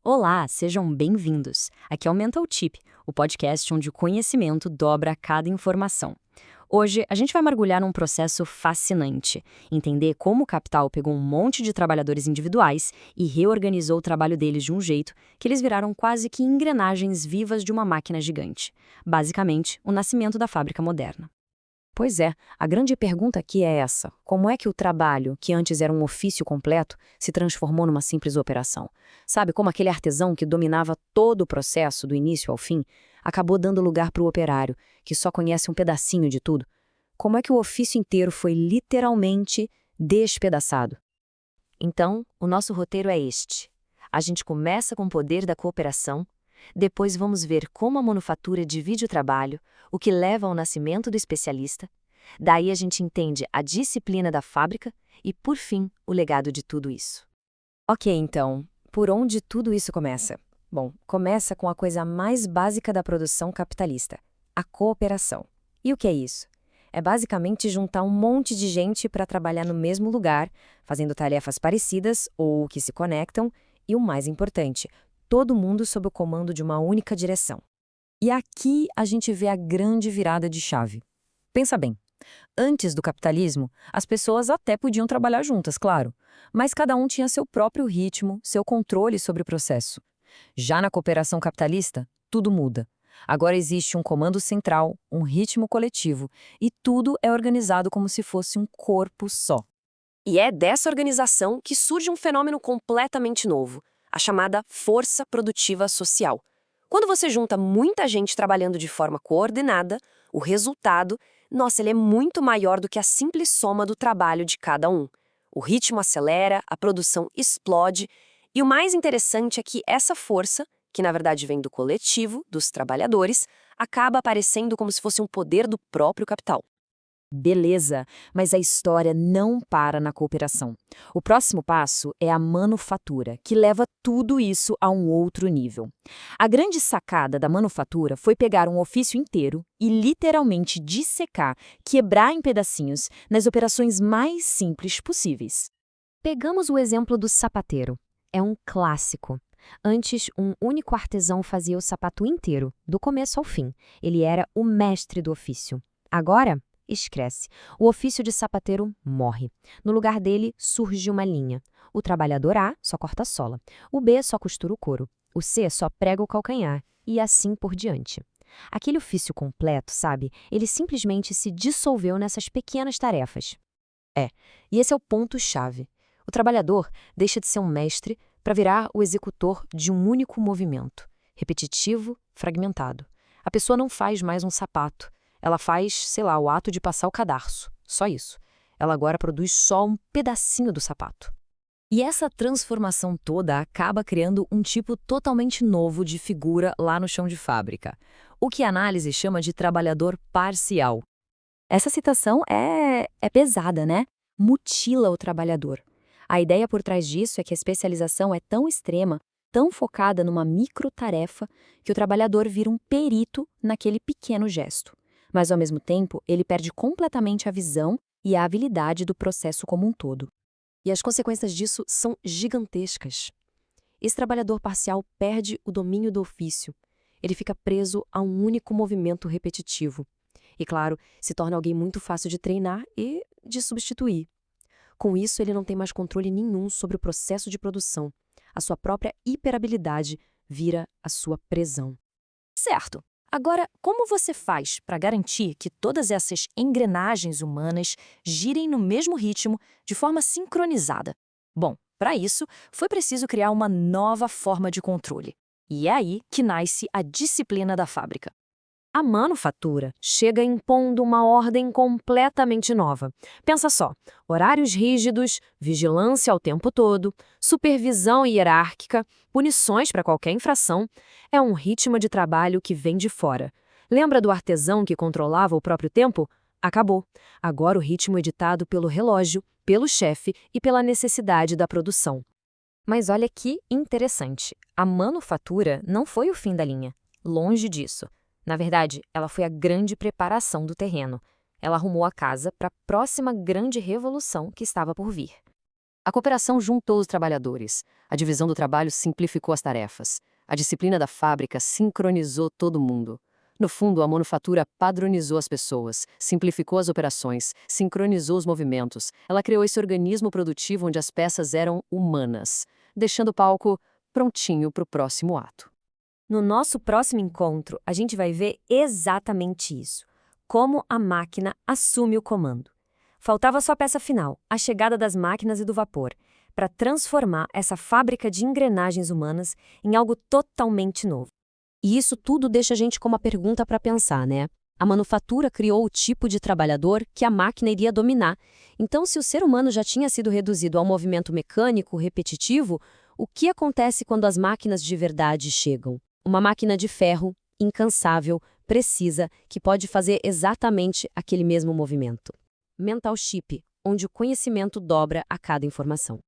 Olá, sejam bem-vindos. Aqui é o Mental Tip, o podcast onde o conhecimento dobra a cada informação. Hoje, a gente vai mergulhar num processo fascinante, entender como o capital pegou um monte de trabalhadores individuais e reorganizou o trabalho deles de um jeito que eles viraram quase que engrenagens vivas de uma máquina gigante. Basicamente, o nascimento da fábrica moderna. Pois é, a grande pergunta aqui é essa: como é que o trabalho, que antes era um ofício completo, se transformou numa simples operação? Sabe, como aquele artesão que dominava todo o processo, do início ao fim, acabou dando lugar para o operário, que só conhece um pedacinho de tudo? Como é que o ofício inteiro foi literalmente despedaçado? Então, o nosso roteiro é este. A gente começa com o poder da cooperação. Depois vamos ver como a manufatura divide o trabalho, o que leva ao nascimento do especialista. Daí a gente entende a disciplina da fábrica e, por fim, o legado de tudo isso. Ok, então, por onde tudo isso começa? Bom, começa com a coisa mais básica da produção capitalista, a cooperação. E o que é isso? É basicamente juntar um monte de gente para trabalhar no mesmo lugar, fazendo tarefas parecidas ou que se conectam, e o mais importante, todo mundo sob o comando de uma única direção. E aqui a gente vê a grande virada de chave. Pensa bem, antes do capitalismo, as pessoas até podiam trabalhar juntas, claro, mas cada um tinha seu próprio ritmo, seu controle sobre o processo. Já na cooperação capitalista, tudo muda. Agora existe um comando central, um ritmo coletivo, e tudo é organizado como se fosse um corpo só. E é dessa organização que surge um fenômeno completamente novo, a chamada força produtiva social. Quando você junta muita gente trabalhando de forma coordenada, o resultado, nossa, ele é muito maior do que a simples soma do trabalho de cada um. O ritmo acelera, a produção explode, e o mais interessante é que essa força, que na verdade vem do coletivo, dos trabalhadores, acaba aparecendo como se fosse um poder do próprio capital. Beleza, mas a história não para na cooperação. O próximo passo é a manufatura, que leva tudo isso a um outro nível. A grande sacada da manufatura foi pegar um ofício inteiro e literalmente dissecar, quebrar em pedacinhos nas operações mais simples possíveis. Pegamos o exemplo do sapateiro. É um clássico. Antes, um único artesão fazia o sapato inteiro, do começo ao fim. Ele era o mestre do ofício. Agora, esquece. O ofício de sapateiro morre. No lugar dele, surge uma linha. O trabalhador A só corta a sola. O B só costura o couro. O C só prega o calcanhar. E assim por diante. Aquele ofício completo, sabe? Ele simplesmente se dissolveu nessas pequenas tarefas. E esse é o ponto-chave. O trabalhador deixa de ser um mestre para virar o executor de um único movimento, repetitivo, fragmentado. A pessoa não faz mais um sapato. Ela faz, sei lá, o ato de passar o cadarço. Só isso. Ela agora produz só um pedacinho do sapato. E essa transformação toda acaba criando um tipo totalmente novo de figura lá no chão de fábrica. O que a análise chama de trabalhador parcial. Essa citação é pesada, né? Mutila o trabalhador. A ideia por trás disso é que a especialização é tão extrema, tão focada numa microtarefa, que o trabalhador vira um perito naquele pequeno gesto. Mas, ao mesmo tempo, ele perde completamente a visão e a habilidade do processo como um todo. E as consequências disso são gigantescas. Esse trabalhador parcial perde o domínio do ofício. Ele fica preso a um único movimento repetitivo. E, claro, se torna alguém muito fácil de treinar e de substituir. Com isso, ele não tem mais controle nenhum sobre o processo de produção. A sua própria hiperabilidade vira a sua prisão. Certo. Agora, como você faz para garantir que todas essas engrenagens humanas girem no mesmo ritmo, de forma sincronizada? Bom, para isso, foi preciso criar uma nova forma de controle. E é aí que nasce a disciplina da fábrica. A manufatura chega impondo uma ordem completamente nova. Pensa só, horários rígidos, vigilância ao tempo todo, supervisão hierárquica, punições para qualquer infração. É um ritmo de trabalho que vem de fora. Lembra do artesão que controlava o próprio tempo? Acabou. Agora o ritmo é ditado pelo relógio, pelo chefe e pela necessidade da produção. Mas olha que interessante. A manufatura não foi o fim da linha. Longe disso. Na verdade, ela foi a grande preparação do terreno. Ela arrumou a casa para a próxima grande revolução que estava por vir. A cooperação juntou os trabalhadores. A divisão do trabalho simplificou as tarefas. A disciplina da fábrica sincronizou todo mundo. No fundo, a manufatura padronizou as pessoas, simplificou as operações, sincronizou os movimentos. Ela criou esse organismo produtivo onde as peças eram humanas, deixando o palco prontinho para o próximo ato. No nosso próximo encontro, a gente vai ver exatamente isso. Como a máquina assume o comando. Faltava só a peça final, a chegada das máquinas e do vapor, para transformar essa fábrica de engrenagens humanas em algo totalmente novo. E isso tudo deixa a gente com uma pergunta para pensar, né? A manufatura criou o tipo de trabalhador que a máquina iria dominar. Então, se o ser humano já tinha sido reduzido ao movimento mecânico repetitivo, o que acontece quando as máquinas de verdade chegam? Uma máquina de ferro, incansável, precisa, que pode fazer exatamente aquele mesmo movimento. Mental chip, onde o conhecimento dobra a cada informação.